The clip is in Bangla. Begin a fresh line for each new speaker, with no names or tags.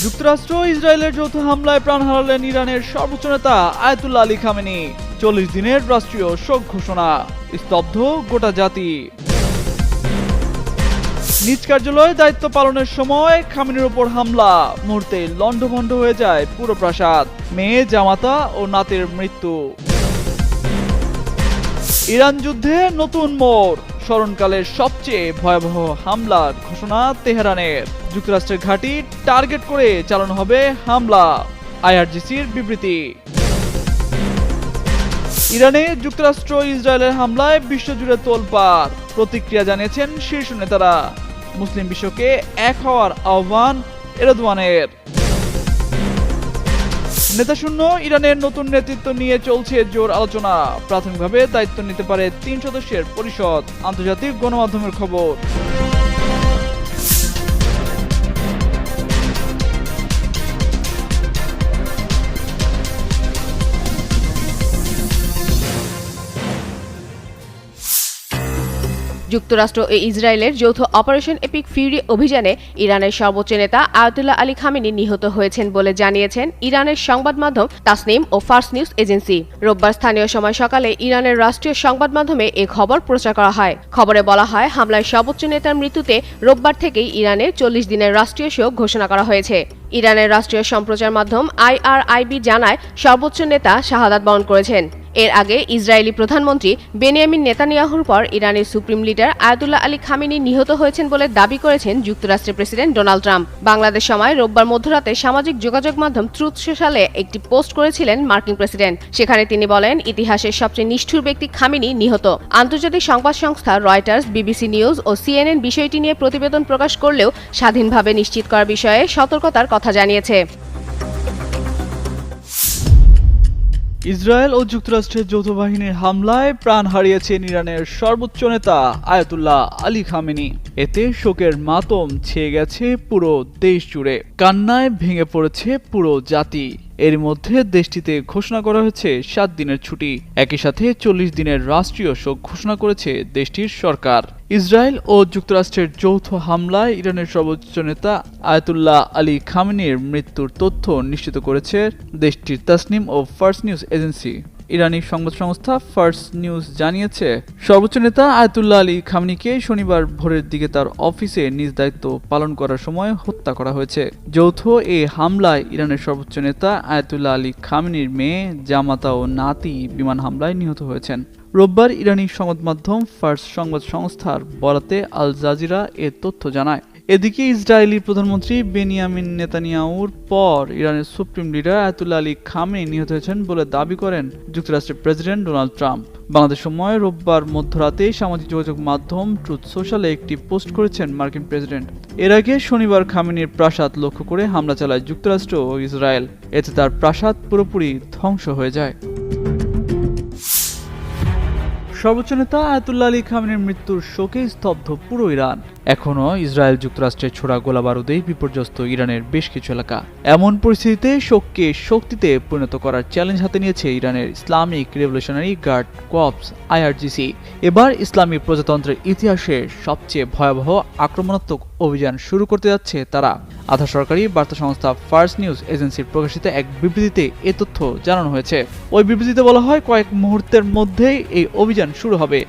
যুক্তরাষ্ট্র ইসরায়েলের যৌথ হামলায় প্রাণ হারালেন ইরানের সর্বোচ্চ নেতা আয়াতুল্লাহ আলী খামেনি। 40 দিনের রাষ্ট্রীয় শোক ঘোষণা, স্তব্ধ গোটা জাতি। নিজ কার্যালয়ে দায়িত্ব পালনের সময় খামেনির উপর হামলা, মুহূর্তে লণ্ডভণ্ড হয়ে যায় পুরো প্রাসাদ। মেয়ে, জামাতা ও নাতের মৃত্যু। ইরান যুদ্ধে নতুন মোড়, স্মরণকালের সবচেয়ে ভয়াবহ হামলার ঘোষণা তেহরানের। যুক্তরাষ্ট্রের ঘাঁটি টার্গেট করে চালানো হবে হামলা, আইআরজিসির বিবৃতি। ইরানে যুক্তরাষ্ট্র ইসরায়েলের হামলায় বিশ্বজুড়ে তোলপাড়, প্রতিক্রিয়া জানিয়েছেন শীর্ষ নেতারা। মুসলিম বিশ্বকে এক হওয়ার আহ্বান এরদোয়ানের। নেতাশূন্য ইরানের নতুন নেতৃত্ব নিয়ে চলছে জোর আলোচনা। প্রাথমিকভাবে দায়িত্ব নিতে পারে 3 সদস্যের পরিষদ, আন্তর্জাতিক গণমাধ্যমের খবর।
যুক্তরাষ্ট্র ও ইসরায়েলের যৌথ অপারেশন এপিক ফিউরি অভিযানে ইরানের সর্বোচ্চ নেতা আয়াতুল্লাহ আলী খামেনি নিহত হয়েছেন বলে জানিয়েছেন ইরানের সংবাদ মাধ্যম তাসনিম ও ফার্স নিউজ এজেন্সি। রোববার স্থানীয় সময় সকালে ইরানের রাষ্ট্রীয় সংবাদ মাধ্যমে এ খবর প্রচার করা হয়। খবরে বলা হয়, হামলায় সর্বোচ্চ নেতার মৃত্যুতে রোববার থেকেই ইরানের 40 দিনের রাষ্ট্রীয় শোক ঘোষণা করা হয়েছে। ইরানের রাষ্ট্রীয় সম্প্রচার মাধ্যম IRIB জানায়, সর্বোচ্চ নেতা শাহাদাত বরণ করেছেন। এর আগে ইসরায়েলি প্রধানমন্ত্রী বেনিয়ামিন নেতানিয়াহুর পর ইরানের supreme leader Ayatollah Ali Khamenei নিহত হয়েছেন বলে দাবি করেছেন যুক্তরাষ্ট্রের প্রেসিডেন্ট ডোনাল্ড ট্রাম্প। বাংলাদেশ সময় রোববার মধ্যরাতে সামাজিক যোগাযোগ মাধ্যম ট্রুথ সোশ্যালে একটি পোস্ট করেছিলেন মার্কিন প্রেসিডেন্ট। সেখানে তিনি বলেন, ইতিহাসের সবচেয়ে নিষ্ঠুর ব্যক্তি খামেনি নিহত। আন্তর্জাতিক সংবাদ সংস্থা রয়টার্স, বিবিসি নিউজ ও CNN বিষয়টি নিয়ে প্রতিবেদন প্রকাশ করলেও স্বাধীনভাবে নিশ্চিত করার বিষয়ে সতর্কতার কথা জানিয়েছে।
ইসরায়েল ও যুক্তরাষ্ট্রের যৌথ বাহিনীর হামলায় প্রাণ হারিয়েছেন ইরানের সর্বোচ্চ নেতা আয়াতুল্লাহ আলী খামেনি। এতে শোকের মাতম ছেয়ে গেছে পুরো দেশ জুড়ে, কান্নায় ভেঙে পড়েছে পুরো জাতি। এর মধ্যে দেশটিতে ঘোষণা করা হয়েছে 7 দিনের ছুটি। একই সাথে 40 দিনের রাষ্ট্রীয় শোক ঘোষণা করেছে দেশটির সরকার। ইসরায়েল ও যুক্তরাষ্ট্রের যৌথ হামলায় ইরানের সর্বোচ্চ নেতা আয়াতুল্লাহ আলী খামেনির মৃত্যুর তথ্য নিশ্চিত করেছে দেশটির তাসনিম ও ফার্স নিউজ এজেন্সি। ইরানি সংবাদ সংস্থা ফার্স নিউজ জানিয়েছে, সর্বোচ্চ নেতা আয়াতুল্লাহ আলী খামেনিকে শনিবার ভোরের দিকে তার অফিসে নিজ দায়িত্ব পালন করার সময় হত্যা করা হয়েছে। যৌথ এই হামলায় ইরানের সর্বোচ্চ নেতা আয়াতুল্লাহ আলী খামেনির মেয়ে, জামাতা ও নাতি বিমান হামলায় নিহত হয়েছেন। রোববার ইরানি সংবাদ মাধ্যম ফার্স সংবাদ সংস্থার বরাতে আল জাজিরা এ তথ্য জানায়। এদিকে ইসরায়েলি প্রধানমন্ত্রী বেনিয়ামিন নেতানিয়াহুর পর ইরানের supreme leader Ayatollah Ali Khamenei নিহত হয়েছেন বলে দাবি করেন যুক্তরাষ্ট্রের প্রেসিডেন্ট ডোনাল্ড ট্রাম্প। বাংলাদেশ সময় রোববার মধ্যরাতে সামাজিক যোগাযোগ মাধ্যম ট্রুথ সোশ্যালে একটি পোস্ট করেছেন মার্কিন প্রেসিডেন্ট। এর আগে শনিবার খামেনির প্রাসাদ লক্ষ্য করে হামলা চালায় যুক্তরাষ্ট্র ও ইসরায়েল। এতে তার প্রাসাদ পুরোপুরি ধ্বংস হয়ে যায়। সর্বোচ্চ নেতা আয়াতুল্লাহ আলী খামেনির মৃত্যুর শোকে স্তব্ধ পুরো ইরান। এখনও ইসরায়েল যুক্তরাষ্ট্রের ছোড়া গোলাবারুদেই বিপর্যস্ত ইরানের বেশ কিছু এলাকা। এমন পরিস্থিতিতে শোককে শক্তিতে পরিণত করার চ্যালেঞ্জ হাতে নিয়েছে ইরানের Islamic revolutionary guard corps IRGC। এবার ইসলামী প্রজাতন্ত্রের ইতিহাসের সবচেয়ে ভয়াবহ আক্রমণাত্মক অভিযান শুরু করতে যাচ্ছে তারা। আধা সরকারি বার্তা সংস্থা ফার্স নিউজ এজেন্সির প্রকাশিত এক বিবৃতিতে এ তথ্য জানানো হয়েছে। ওই বিবৃতিতে বলা হয়, কয়েক মুহূর্তের মধ্যেই এই অভিযান শুরু হবে।